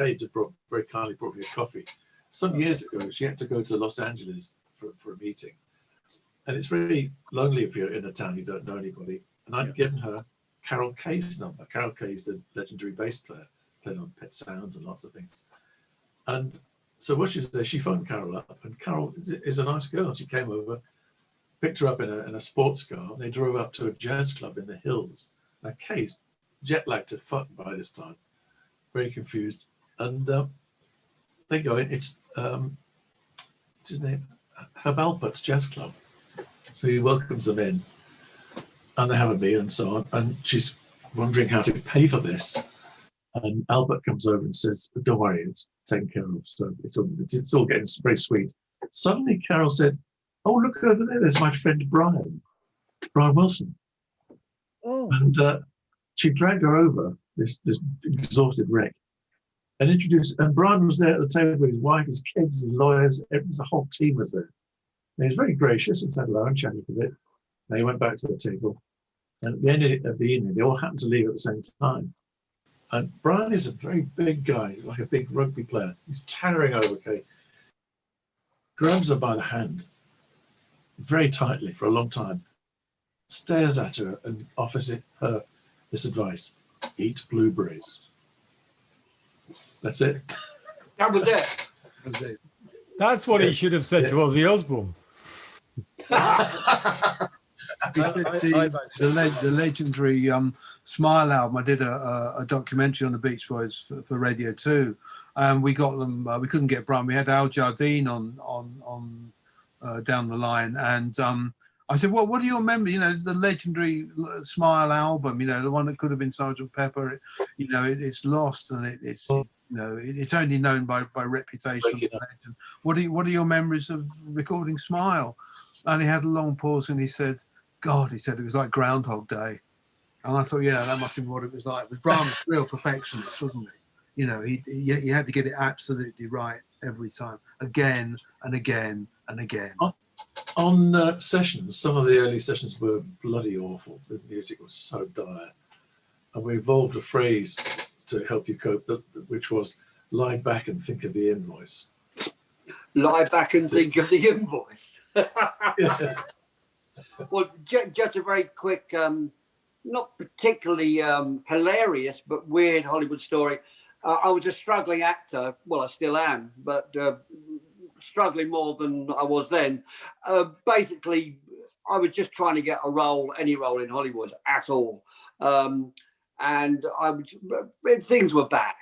Kay just very kindly brought me a coffee. Some years ago, she had to go to Los Angeles for a meeting. And it's very lonely if you're in a town you don't know anybody. And I'd given her Carol Kay's number. Carol Kay is the legendary bass player, played on Pet Sounds and lots of things. And so what she was there, she phoned Carol up, and Carol is a nice girl. She came over, picked her up in a sports car, and they drove up to a jazz club in the hills. Now Kay's jet lagged to fuck by this time, very confused. And they go in, it's what's his name? Herb Alpert's jazz club. So he welcomes them in, and they have a meal and so on. And she's wondering how to pay for this. And Albert comes over and says, "Don't worry, it's taken care of." So it's all getting very sweet. Suddenly, Carol said, "Oh, look over there! There's my friend Brian Wilson." Oh. And she dragged her over, this exhausted wreck, and introduced. And Brian was there at the table with his wife, his kids, his lawyers. The whole team was there. And he was very gracious and said hello and chatted a bit. They went back to the table, and at the end of the evening, they all happened to leave at the same time. And Brian is a very big guy, like a big rugby player. He's towering over Kay, grabs her by the hand very tightly for a long time, stares at her and offers her this advice: eat blueberries. That's it. That was it. That's what he should have said to Ozzy Osbourne. The legendary Smile album. I did a documentary on the Beach Boys for Radio 2, and we got them. We couldn't get Brian. We had Al Jardine on down the line, and I said, "Well, what do you remember? You know, the legendary Smile album. You know, the one that could have been Sgt. Pepper. It's lost, and it's it's only known by reputation. What are your memories of recording Smile?" And he had a long pause, and he said, "God," he said, "it was like Groundhog Day." And I thought, yeah, that must have been what it was like. But Brian was a real perfectionist, wasn't he? He had to get it absolutely right every time, again and again and again. On sessions, some of the early sessions were bloody awful. The music was so dire. And we evolved a phrase to help you cope, which was lie back and think of the invoice. Lie back and think of the invoice. Yeah. Well, just a very quick, not particularly hilarious, but weird Hollywood story. I was a struggling actor. Well, I still am, but struggling more than I was then. Basically, I was just trying to get a role, any role in Hollywood at all. And things were bad.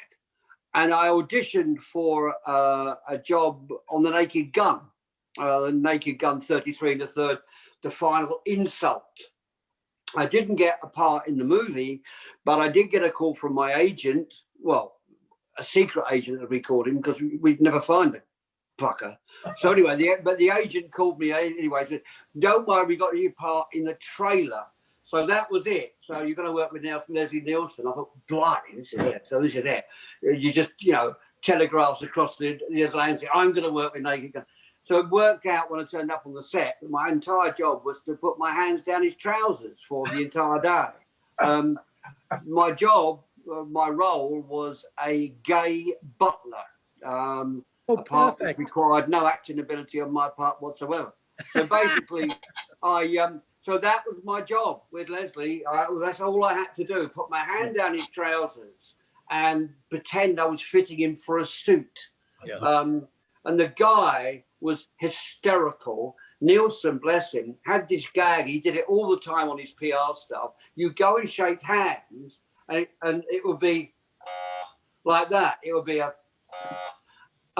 And I auditioned for a job on The Naked Gun. The Naked Gun 33 and the third, The Final Insult. I didn't get a part in the movie, but I did get a call from my agent, well, a secret agent at recording, because we'd never find the fucker. So anyway, the agent called me anyway, said, "Don't worry, we got your part in the trailer." So that was it. So you're going to work with Leslie Nielsen. I thought, blimey, this is it. So this is it. You just, telegraphs across the Atlantic. I'm going to work with Naked Gun. So it worked out when I turned up on the set. My entire job was to put my hands down his trousers for the entire day. My job, my role was a gay butler. A part that required no acting ability on my part whatsoever. So basically, so that was my job with Leslie. That's all I had to do, put my hand down his trousers and pretend I was fitting him for a suit. Yeah. And the guy was hysterical. Nielsen, bless him, had this gag. He did it all the time on his PR stuff. You go and shake hands, and it would be like that. It would be a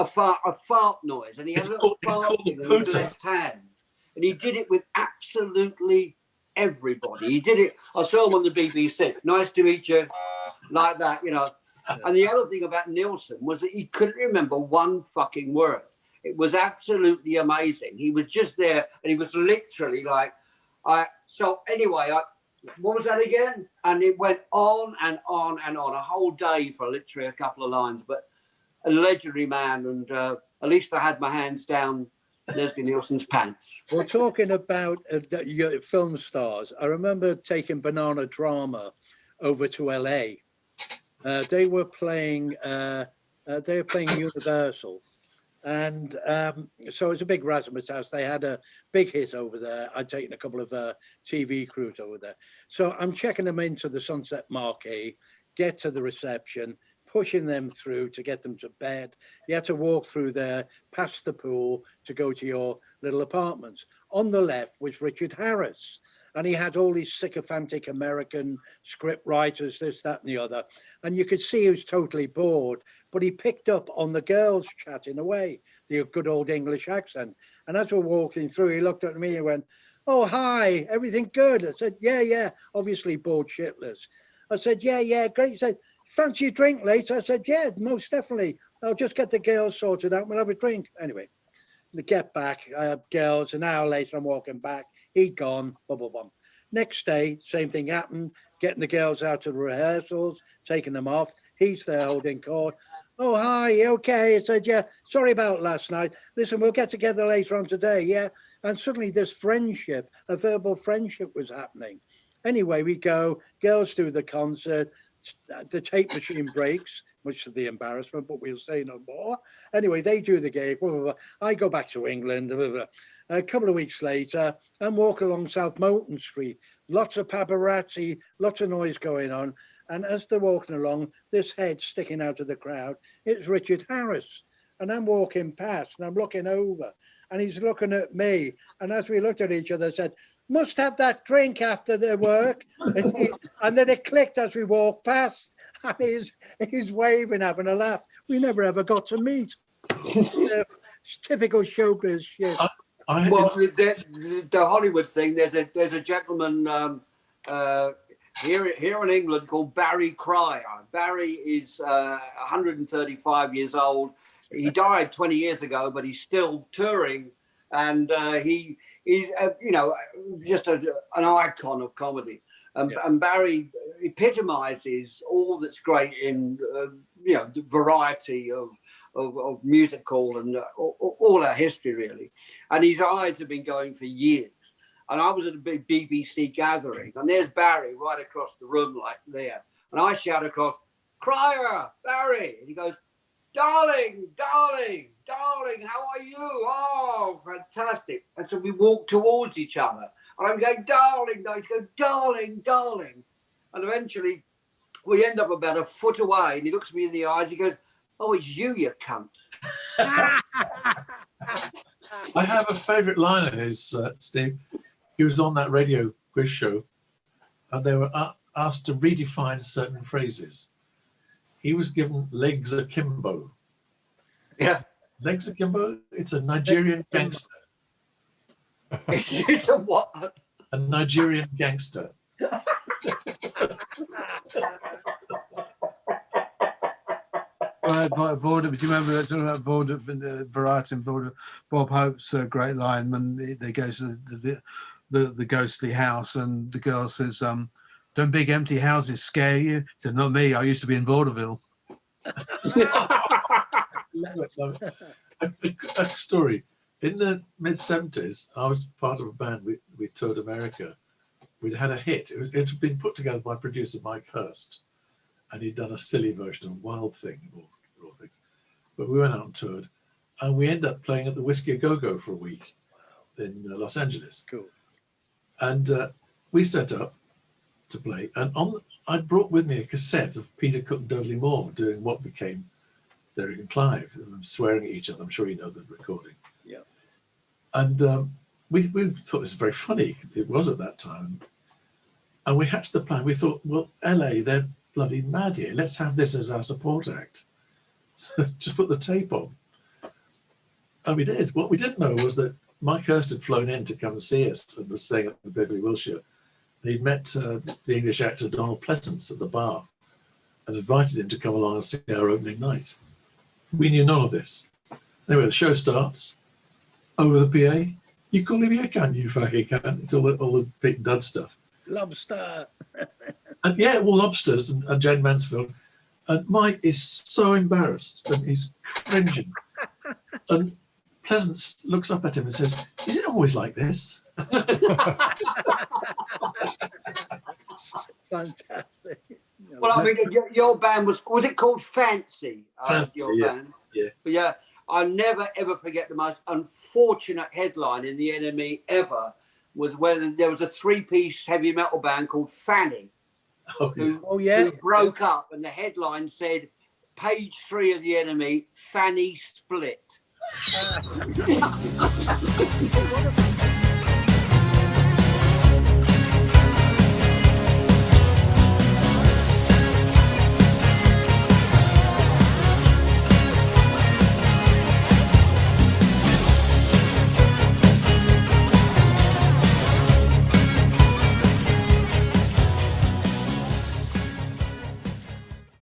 fart noise, and he had a little fart thing with his left hand, and he did it with absolutely everybody. He did it. I saw him on the BBC. Nice to meet you, like that, And the other thing about Nielsen was that he couldn't remember one fucking word. It was absolutely amazing. He was just there, and he was literally like, so anyway, what was that again? And it went on and on and on, a whole day for literally a couple of lines, but a legendary man, and at least I had my hands down Leslie Nielsen's pants. We're talking about film stars. I remember taking Banarama over to LA. They were playing They were playing Universal. And so it's a big razzmatazz house. They had a big hit over there. I'd taken a couple of TV crews over there. So I'm checking them into the Sunset Marquee, get to the reception, pushing them through to get them to bed. You had to walk through there, past the pool to go to your little apartments. On the left was Richard Harris. And he had all these sycophantic American script writers, this, that, and the other. And you could see he was totally bored, but he picked up on the girls chatting away, the good old English accent. And as we're walking through, he looked at me and went, "Oh, hi, everything good?" I said, yeah, obviously bored shitless. I said, yeah, great. He said, "Fancy a drink later?" I said, "Yeah, most definitely. I'll just get the girls sorted out and we'll have a drink." Anyway, we get back, girls, an hour later, I'm walking back. He'd gone, bum, bum, bum. Next day, same thing happened, getting the girls out to the rehearsals, taking them off. He's there holding court. "Oh, hi, you okay?" I said, "Yeah, sorry about last night. Listen, we'll get together later on today, yeah?" And suddenly this friendship, a verbal friendship was happening. Anyway, we go, girls do the concert, the tape machine breaks, much to the embarrassment, but we'll say no more. Anyway, they do the gig. Blah, blah, blah. I go back to England. Blah, blah, blah. A couple of weeks later, I'm walking along South Moulton Street. Lots of paparazzi, lots of noise going on. And as they're walking along, this head sticking out of the crowd, it's Richard Harris. And I'm walking past and I'm looking over and he's looking at me. And as we looked at each other, I said, "Must have that drink after their work." And then it clicked as we walked past. And he's waving, having a laugh. We never ever got to meet. Typical showbiz shit. Well, the Hollywood thing. There's a gentleman here in England called Barry Cryer. Barry is 135 years old. He died 20 years ago, but he's still touring, and he's just an icon of comedy. And Barry epitomizes all that's great in the variety of musical and all our history, really. And his eyes have been going for years. And I was at a big BBC gathering, and there's Barry right across the room, like there. And I shout across, "Cryer, Barry!" And he goes, "Darling, darling, darling, how are you? Oh, fantastic." And so we walk towards each other. And I'm going, "Darling, darling." He's going, "Darling, darling." And eventually we end up about a foot away. And he looks me in the eyes. He goes, "Oh, it's you cunt." I have a favourite line of his, Steve. He was on that radio quiz show and they were asked to redefine certain phrases. He was given "legs akimbo." Yeah. Legs akimbo? It's a Nigerian gangster. It's a what? A Nigerian gangster. Do you remember talking about Variety and Bob Hope's great line when they go to the ghostly house and the girl says, "Don't big empty houses scare you?" He said, "Not me. I used to be in vaudeville." Love it. A story. In the mid-70s, I was part of a band. We toured America. We'd had a hit. It had been put together by producer Mike Hurst, and he'd done a silly version of Wild Thing, of all things. But we went out and toured, and we ended up playing at the Whiskey A Go-Go for a week in Los Angeles. Cool. And we set up to play, and I'd brought with me a cassette of Peter Cook and Dudley Moore doing what became Derek and Clive, swearing at each other. I'm sure you know the recording. Yeah. And we thought this was very funny. It was at that time. And we hatched the plan. We thought, well, LA, they're bloody mad here. Let's have this as our support act. So just put the tape on. And we did. What we didn't know was that Mike Hurst had flown in to come and see us and was staying at the Beverly Wilshire. And he'd met the English actor Donald Pleasance at the bar and invited him to come along and see our opening night. We knew none of this. Anyway, the show starts. Over the PA, "You call him here, can't you, fucking cunt?" It's all the Pete Dud stuff. Lobster. And yeah, all lobsters and Jane Mansfield. And Mike is so embarrassed and he's cringing. And Pleasance looks up at him and says, "Is it always like this?" Fantastic. Well, I mean, your band was it called Fancy? Fancy, Your yeah. band. Yeah. But yeah, I'll never ever forget the most unfortunate headline in the NME ever was when there was a 3-piece heavy metal band called Fanny Oh, yeah. who broke up, and the headline said, "Page 3 of the NME, Fanny split."